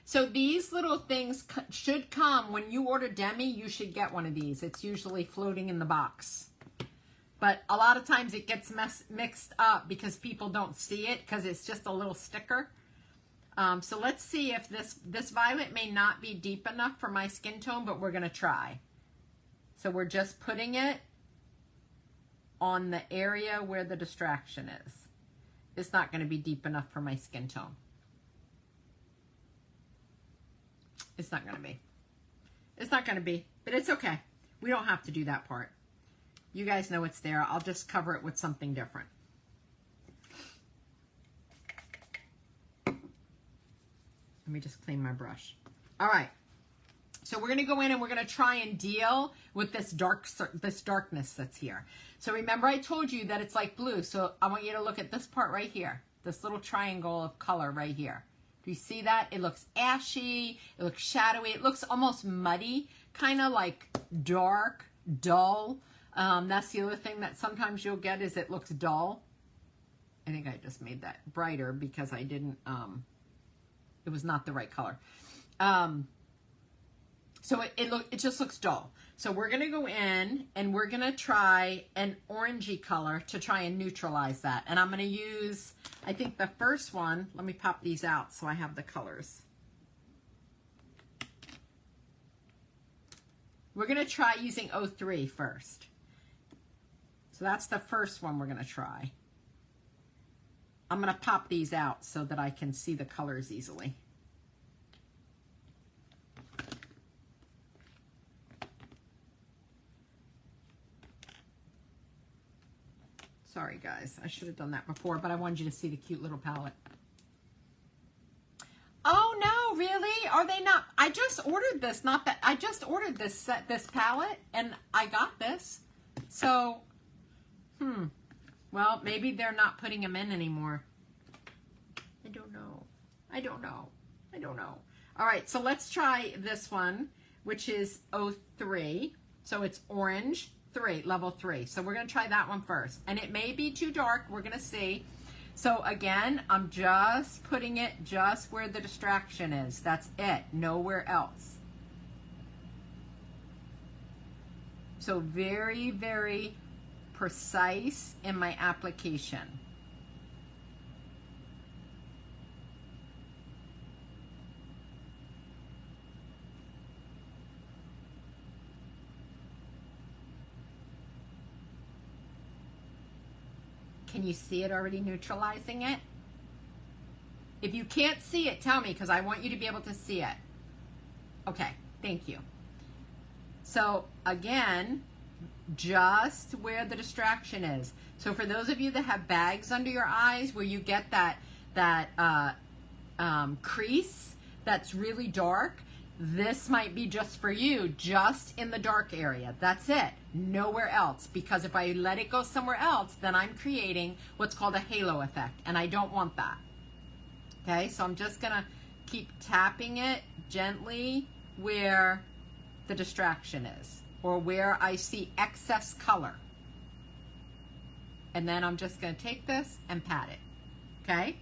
So these little things should come when you order Demi. You should get one of these. It's usually floating in the box. But a lot of times it gets mixed up because people don't see it because it's just a little sticker. So let's see if this violet may not be deep enough for my skin tone, but we're going to try. So we're just putting it on the area where the distraction is. It's not going to be deep enough for my skin tone. It's not going to be. It's not going to be, but it's okay. We don't have to do that part. You guys know it's there. I'll just cover it with something different. Let me just clean my brush. All right. So we're going to go in and we're going to try and deal with this darkness that's here. So remember I told you that it's like blue. So I want you to look at this part right here. This little triangle of color right here. Do you see that? It looks ashy. It looks shadowy. It looks almost muddy, kind of like dark, dull. That's the other thing that sometimes you'll get is it looks dull. I think I just made that brighter because I didn't, it was not the right color. So it just looks dull. So we're going to go in and we're going to try an orangey color to try and neutralize that. And I'm going to use, I think the first one, let me pop these out so I have the colors. We're going to try using 03 first. So that's the first one we're going to try. I'm going to pop these out so that I can see the colors easily. Sorry guys, I should have done that before, but I wanted you to see the cute little palette. Oh no, really? Are they not? I just ordered this, not that, I just ordered this set, this palette, and I got this. So, well, maybe they're not putting them in anymore. I don't know. I don't know. I don't know. All right, so let's try this one, which is 03. So it's orange. 3, level 3. So we're going to try that one first. And it may be too dark. We're going to see. So again, I'm just putting it just where the distraction is. That's it. Nowhere else. So very, very precise in my application. Can you see it already neutralizing it? If you can't see it, tell me because I want you to be able to see it. Okay, thank you. So again, just where the distraction is. So for those of you that have bags under your eyes where you get that crease that's really dark, this might be just for you, just in the dark area. That's it. Nowhere else. Because if I let it go somewhere else, then I'm creating what's called a halo effect. And I don't want that. Okay, so I'm just going to keep tapping it gently where the distraction is. Or where I see excess color. And then I'm just going to take this and pat it. Okay?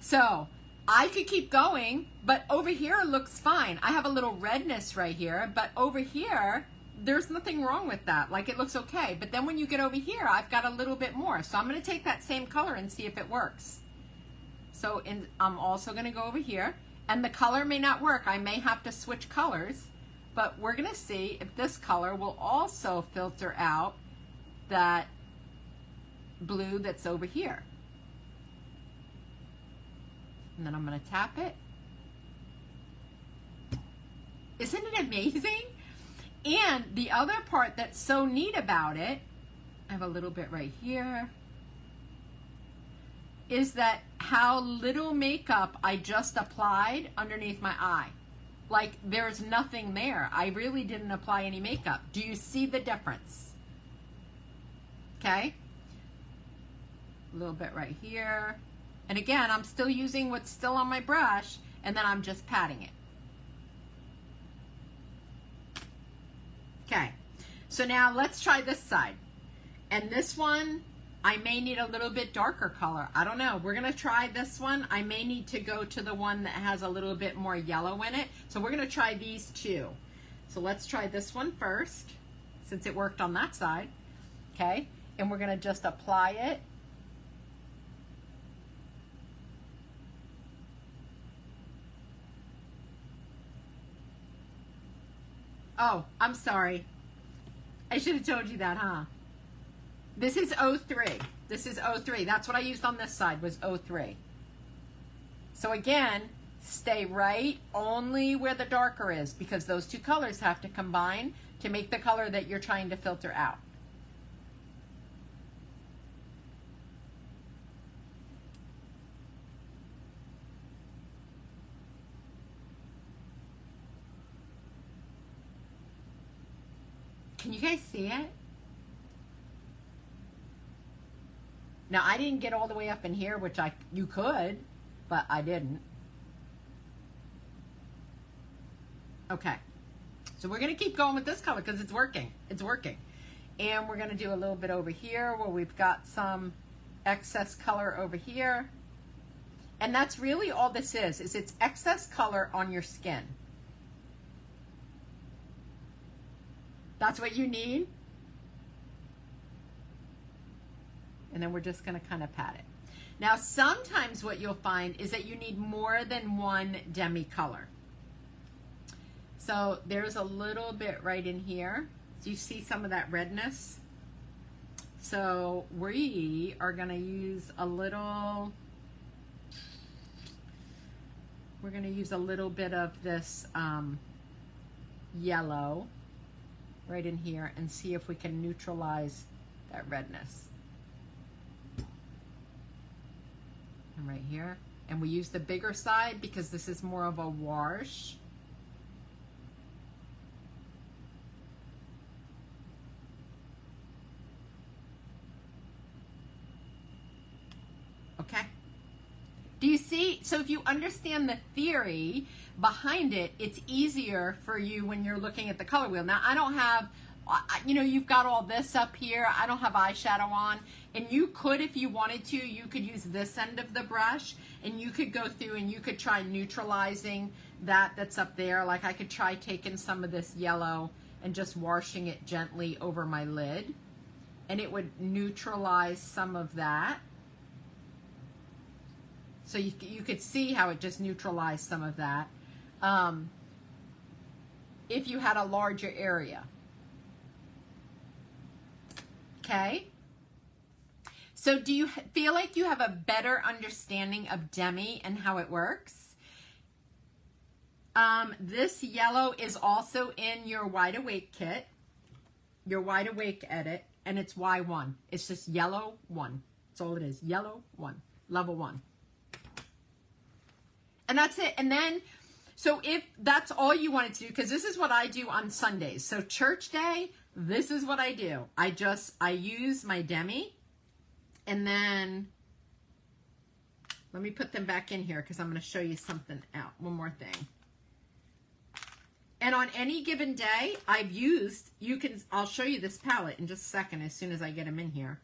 So I could keep going, but over here looks fine. I have a little redness right here, but over here, there's nothing wrong with that. Like it looks okay. But then when you get over here, I've got a little bit more. So I'm going to take that same color and see if it works. So I'm also going to go over here, and the color may not work. I may have to switch colors, but we're going to see if this color will also filter out that blue that's over here. And then I'm going to tap it. Isn't it amazing? And the other part that's so neat about it, I have a little bit right here, is that how little makeup I just applied underneath my eye. Like there's nothing there. I really didn't apply any makeup. Do you see the difference? Okay. A little bit right here. And again, I'm still using what's still on my brush, and then I'm just patting it. Okay, so now let's try this side. And this one, I may need a little bit darker color. I don't know. We're going to try this one. I may need to go to the one that has a little bit more yellow in it. So we're going to try these two. So let's try this one first, since it worked on that side. Okay, and we're going to just apply it. Oh, I'm sorry. I should have told you that, huh? This is 03. This is 03. That's what I used on this side was 03. So again, stay right only where the darker is, because those two colors have to combine to make the color that you're trying to filter out. Can you guys see it? Now, I didn't get all the way up in here, which you could, but I didn't. Okay. So we're going to keep going with this color because it's working. It's working. And we're going to do a little bit over here where we've got some excess color over here. And that's really all this is it's excess color on your skin. That's what you need. And then we're just going to kind of pat it. Now, sometimes what you'll find is that you need more than one Demi color. So there's a little bit right in here. Do you see some of that redness? So we are going to use a little, we're going to use a little bit of this yellow right in here and see if we can neutralize that redness. And right here. And we use the bigger side because this is more of a wash. Okay. Do you see? So if you understand the theory behind it, it's easier for you when you're looking at the color wheel. Now, I don't have, you know, you've got all this up here. I don't have eyeshadow on. And you could, if you wanted to, you could use this end of the brush and you could go through and you could try neutralizing that's up there. Like I could try taking some of this yellow and just washing it gently over my lid. And it would neutralize some of that. So you could see how it just neutralized some of that if you had a larger area. Okay? So do you feel like you have a better understanding of Demi and how it works? This yellow is also in your Wide Awake kit, your Wide Awake edit, and it's Y1. It's just yellow 1. That's all it is. Yellow 1. Level 1. And that's it. And then, so if that's all you wanted to do, because this is what I do on Sundays. So church day, this is what I do. I use my Demi, and then let me put them back in here because I'm going to show you something out. One more thing. And on any given day, I've used, I'll show you this palette in just a second as soon as I get them in here.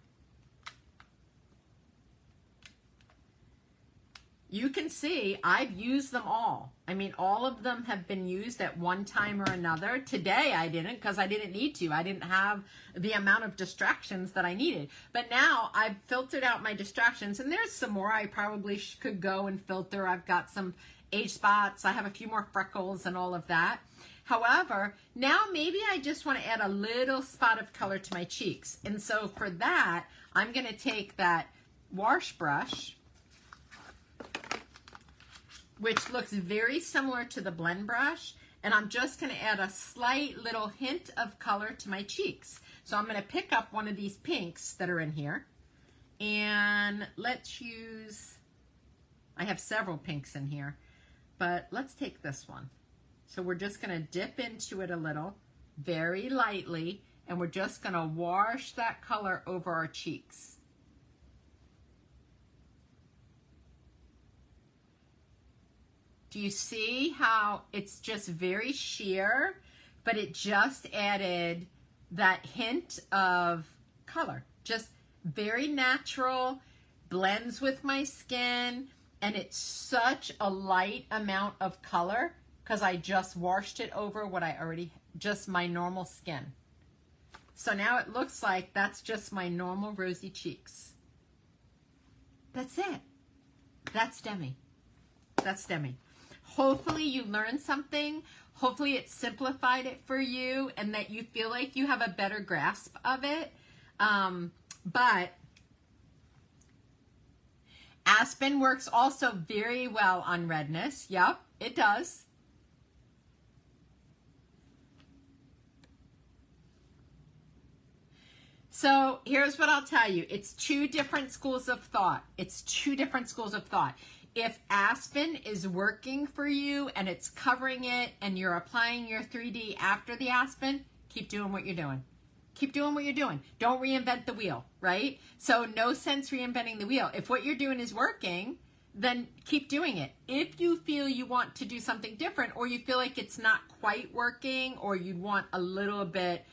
You can see I've used them all. I mean, all of them have been used at one time or another. Today I didn't because I didn't need to. I didn't have the amount of distractions that I needed. But now I've filtered out my distractions, and there's some more I probably could go and filter. I've got some age spots. I have a few more freckles and all of that. However, now maybe I just want to add a little spot of color to my cheeks. And so for that, I'm going to take that wash brush, which looks very similar to the blend brush, and I'm just going to add a slight little hint of color to my cheeks. So I'm going to pick up one of these pinks that are in here, and let's use, I have several pinks in here, but let's take this one. So we're just going to dip into it a little, very lightly, and we're just going to wash that color over our cheeks. Do you see how it's just very sheer, but it just added that hint of color? Just very natural, blends with my skin, and it's such a light amount of color because I just washed it over what I already, just my normal skin. So now it looks like that's just my normal rosy cheeks. That's it. That's Demi. That's Demi. Hopefully you learned something. Hopefully it simplified it for you and that you feel like you have a better grasp of it. Aspen works also very well on redness. Yep, it does. So here's what I'll tell you. It's two different schools of thought. It's two different schools of thought. If Aspen is working for you and it's covering it and you're applying your 3D after the Aspen, keep doing what you're doing. Keep doing what you're doing. Don't reinvent the wheel, right? So no sense reinventing the wheel. If what you're doing is working, then keep doing it. If you feel you want to do something different, or you feel like it's not quite working, or you want a little bit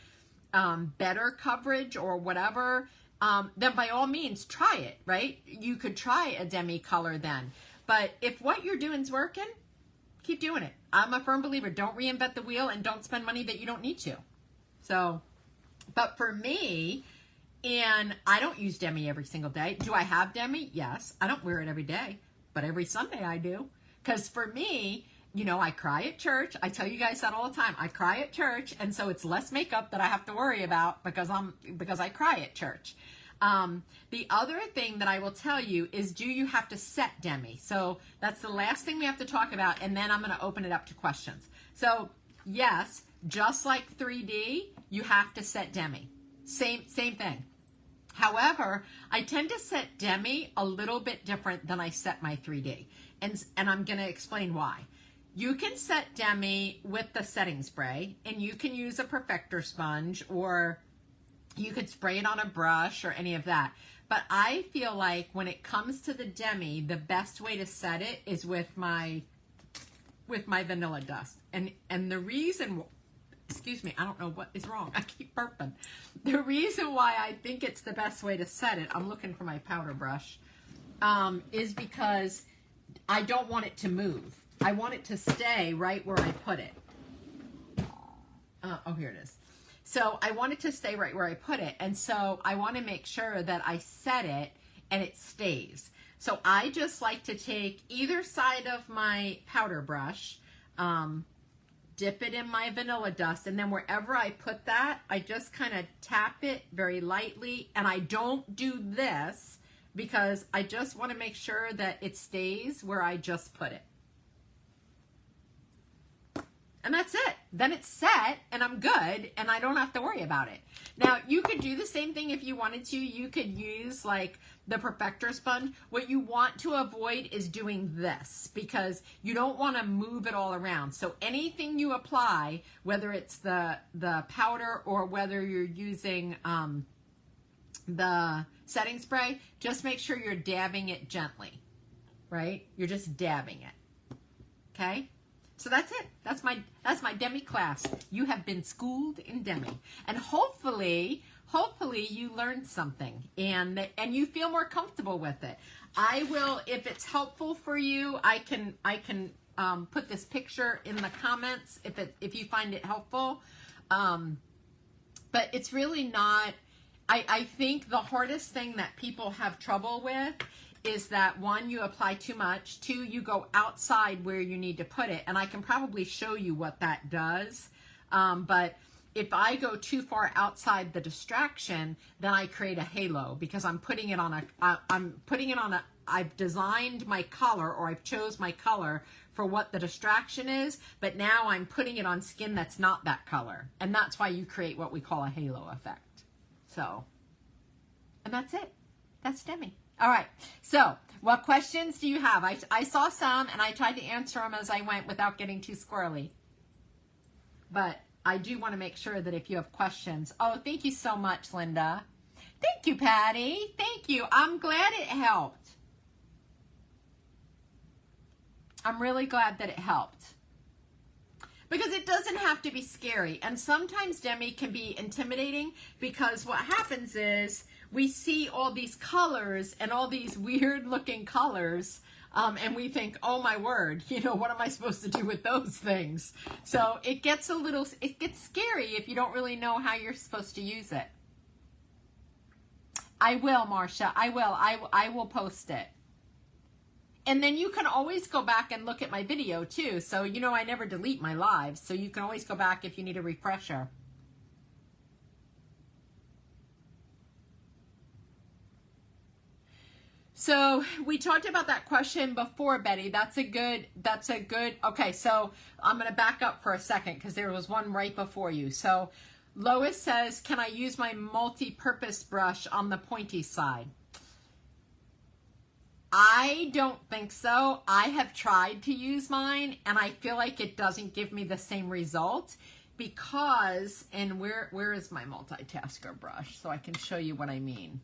better coverage or whatever, then by all means try it, right? You could try a Demi color then. But if what you're doing is working, keep doing it. I'm a firm believer. Don't reinvent the wheel and don't spend money that you don't need to. So, but for me, and I don't use Demi every single day. Do I have Demi? Yes. I don't wear it every day, but every Sunday I do. Because for me, you know, I cry at church. I tell you guys that all the time. I cry at church, and so it's less makeup that I have to worry about because I cry at church. The other thing that I will tell you is, do you have to set Demi? So that's the last thing we have to talk about, and then I'm going to open it up to questions. So yes, just like 3D, you have to set Demi. Same thing. However, I tend to set Demi a little bit different than I set my 3D, and I'm going to explain why. You can set Demi with the setting spray, and you can use a perfector sponge, or you could spray it on a brush or any of that. But I feel like when it comes to the Demi, the best way to set it is with my vanilla dust. And the reason, excuse me, I don't know what is wrong. I keep burping. The reason why I think it's the best way to set it, I'm looking for my powder brush, is because I don't want it to move. I want it to stay right where I put it. Oh, here it is. So I want it to stay right where I put it. And so I want to make sure that I set it and it stays. So I just like to take either side of my powder brush, dip it in my vanilla dust, and then wherever I put that, I just kind of tap it very lightly. And I don't do this because I just want to make sure that it stays where I just put it. And that's it. Then it's set and I'm good and I don't have to worry about it. Now, you could do the same thing if you wanted to. You could use like the perfector sponge. What you want to avoid is doing this because you don't want to move it all around. So anything you apply, whether it's the powder or whether you're using the setting spray, just make sure you're dabbing it gently, right? You're just dabbing it, okay? So that's it. That's my Demi class. You have been schooled in Demi, and hopefully you learned something and you feel more comfortable with it. I will, if it's helpful for you, I can put this picture in the comments if you find it helpful. But it's really not. I think the hardest thing that people have trouble with is that, one, you apply too much, two, you go outside where you need to put it, and I can probably show you what that does, but if I go too far outside the distraction, then I create a halo because I'm putting it on I've designed my color, or I've chose my color for what the distraction is, but now I'm putting it on skin that's not that color, and that's why you create what we call a halo effect. So, and that's it. That's Demi. All right, so what questions do you have? I saw some, and I tried to answer them as I went without getting too squirrely. But I do want to make sure that if you have questions. Oh, thank you so much, Linda. Thank you, Patty. Thank you. I'm glad it helped. I'm really glad that it helped. Because it doesn't have to be scary. And sometimes Demi can be intimidating because what happens is we see all these colors and all these weird looking colors, and we think, oh my word, you know, what am I supposed to do with those things? So it gets scary if you don't really know how you're supposed to use it. I will, Marcia, I will post it. And then you can always go back and look at my video too. So, you know, I never delete my lives, so you can always go back if you need a refresher. So we talked about that question before, Betty. That's a good, okay, so I'm going to back up for a second because there was one right before you. So Lois says, can I use my multi-purpose brush on the pointy side? I don't think so. I have tried to use mine and I feel like it doesn't give me the same result because, and where is my multitasker brush so I can show you what I mean?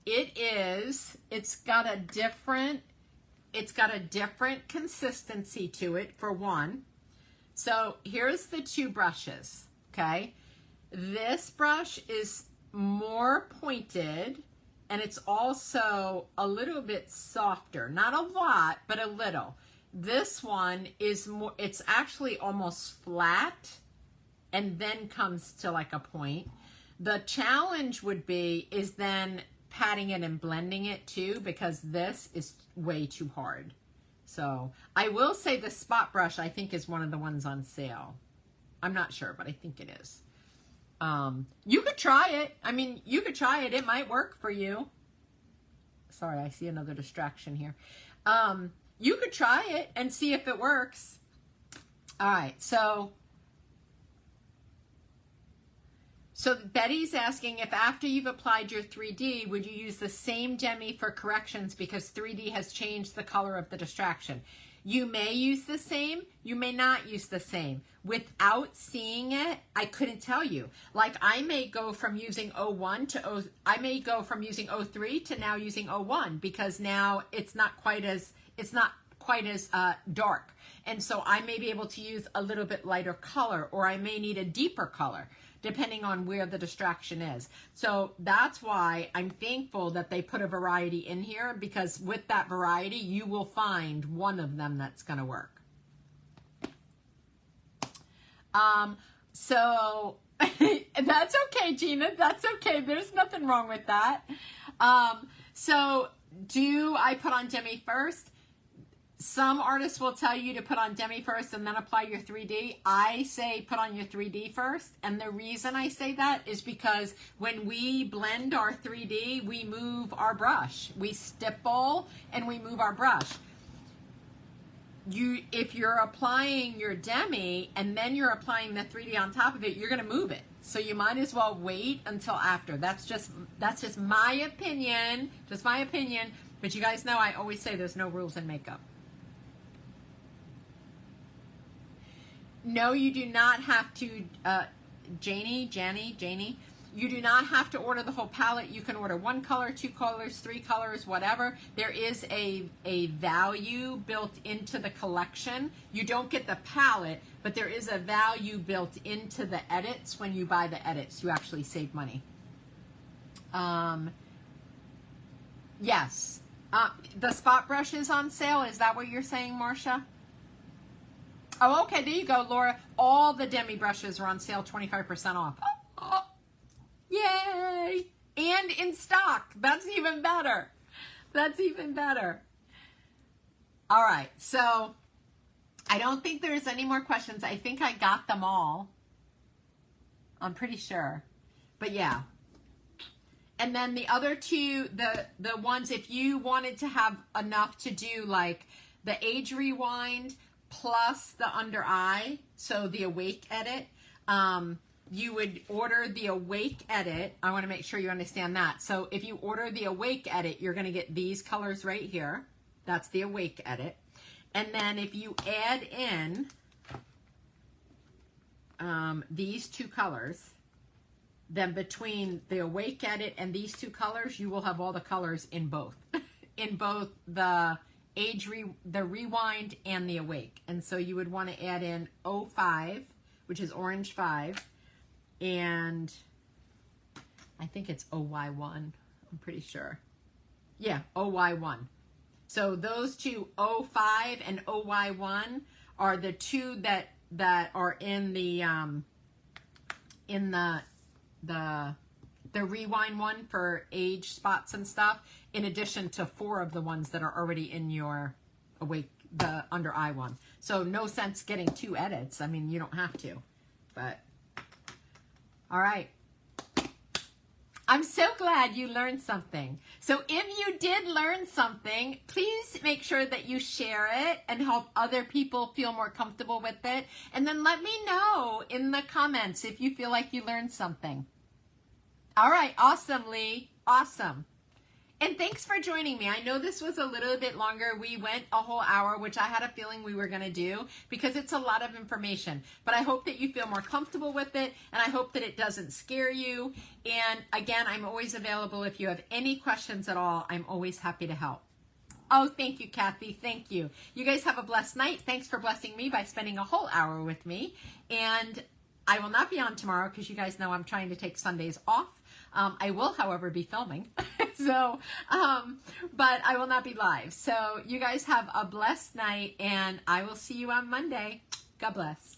It's got a different consistency to it for one. So here's the two brushes, okay? This brush is more pointed and it's also a little bit softer. Not a lot, but a little. This one is more, it's actually almost flat and then comes to like a point. The challenge would be is then patting it and blending it too, because this is way too hard. So I will say the spot brush I think is one of the ones on sale. I'm not sure, but I think it is. You could try it. I mean, you could try it. It might work for you. Sorry, I see another distraction here. You could try it and see if it works. All right, so Betty's asking if after you've applied your 3D, would you use the same Demi for corrections because 3D has changed the color of the distraction? You may use the same, you may not use the same. Without seeing it, I couldn't tell you. Like I may go from using 01 to I may go from using 03 to now using 01 because now it's not quite as dark. And so I may be able to use a little bit lighter color, or I may need a deeper color, depending on where the distraction is. So that's why I'm thankful that they put a variety in here, because with that variety, you will find one of them that's going to work. So that's okay, Gina. That's okay. There's nothing wrong with that. So do I put on Demi first? Some artists will tell you to put on Demi first and then apply your 3D. I say put on your 3D first. And the reason I say that is because when we blend our 3D, we move our brush. We stipple and we move our brush. If you're applying your Demi and then you're applying the 3D on top of it, you're going to move it. So you might as well wait until after. That's just my opinion. Just my opinion. But you guys know I always say there's no rules in makeup. No, you do not have to, Janie, you do not have to order the whole palette. You can order 1 color, 2 colors, 3 colors, whatever. There is a value built into the collection. You don't get the palette, but there is a value built into the edits. When you buy the edits, you actually save money. Yes. The spot brush is on sale. Is that what you're saying, Marcia? Oh, okay, there you go, Laura. All the Demi brushes are on sale, 25% off. Oh, yay! And in stock. That's even better. That's even better. All right, so I don't think there's any more questions. I think I got them all. I'm pretty sure. But yeah. And then the other two, the ones, if you wanted to have enough to do like the age rewind plus the under eye, so the awake edit, you would order the awake edit. I want to make sure you understand that. So if you order the awake edit, you're going to get these colors right here. That's the awake edit. And then if you add in these two colors, then between the awake edit and these two colors, you will have all the colors in both. In both the the rewind and the awake. And so you would want to add in 05, which is orange 5, and I think it's OY1. I'm pretty sure. Yeah, OY1. So those two, 05 and OY1, are the two that are in the rewind one for age spots and stuff, in addition to 4 of the ones that are already in your awake, the under eye one. So no sense getting 2 edits. I mean, you don't have to, but all right. I'm so glad you learned something. So if you did learn something, please make sure that you share it and help other people feel more comfortable with it. And then let me know in the comments if you feel like you learned something. All right, awesome, Lee. Awesome. And thanks for joining me. I know this was a little bit longer. We went a whole hour, which I had a feeling we were going to do because it's a lot of information. But I hope that you feel more comfortable with it, and I hope that it doesn't scare you. And again, I'm always available if you have any questions at all. I'm always happy to help. Oh, thank you, Kathy. Thank you. You guys have a blessed night. Thanks for blessing me by spending a whole hour with me. And I will not be on tomorrow because you guys know I'm trying to take Sundays off. I will, however, be filming, so, but I will not be live. So you guys have a blessed night, and I will see you on Monday. God bless.